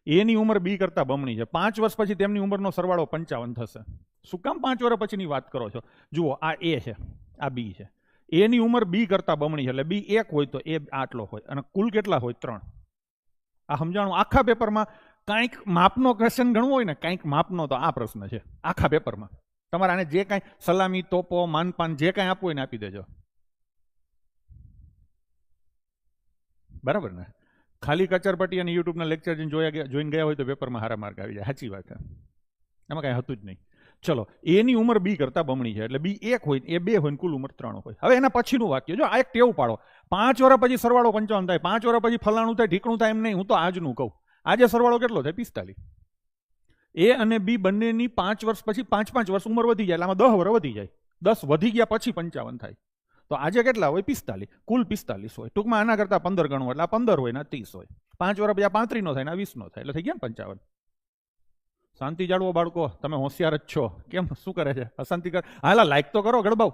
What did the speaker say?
એની ઉંમર બી કરતા બમણી છે. 5 વર્ષ પછી તેમની ઉંમરનો સરવાળો 55 થશે. શું કામ 5 વર્ષ પછીની વાત કરો છો? જુઓ, આ એ છે, આ બી છે. એની ઉંમર બી કરતા બમણી છે, એટલે બી 1 હોય તો એ આટલો હોય, અને કુલ કેટલા હોય? 3. આ સમજાણું? આખા પેપરમાં કાંઈક માપનો ક્વેશ્ચન ગણવો હોય ને, કાંઈક માપનો, તો આ પ્રશ્ન છે આખા પેપરમાં. તમારે આને જે કાંઈ સલામી, તોપો, માનપાન જે કાંઈ આપવું હોય ને આપી દેજો. બરાબર ને? ખાલી કચરપટ્ટી અને યુટ્યુબના લેક્ચર જોઈને ગયા હોય તો પેપરમાં સારા માર્ક આવી જાય. સાચી વાત છે, એમાં કાંઈ હતું જ નહીં. ચલો, એની ઉંમર બી કરતા બમણી છે, એટલે બી 1 હોય, એ 2 હોય ને કુલ ઉંમર 3 હોય. હવે એના પછીનું વાક્ય જો, આ એક ટેવ પાડો. 5 વર્ષ પછી સરવાળો 55 થાય, 5 વર્ષ પછી ફલાણું થાય, ઢીકણું થાય, એમ નહીં. હું તો આજનું કહું. આજે સરવાળો કેટલો થાય? 45. એ અને બી બંનેની 5 વર્ષ પછી 5 વર્ષ ઉંમર વધી જાય, એટલે આમાં 10 વર્ષ વધી જાય. 10 વધી ગયા પછી 55 થાય. તો આજે કેટલા હોય? 45. કુલ 45 હોય. ટૂંકમાં આના કરતા 15 ગણું, એટલે આ 15 હોય ને 30 હોય. 5 વર્ષ પછી 35 નો થાય ને 20 નો થાય, એટલે થઈ ગયા 55. શાંતિ જાળવો બાળકો, તમે હોશિયાર જ છો. કેમ, શું કરે છે? અશાંતિ કર. હાલા, લાઈક તો કરો ગડબાવ.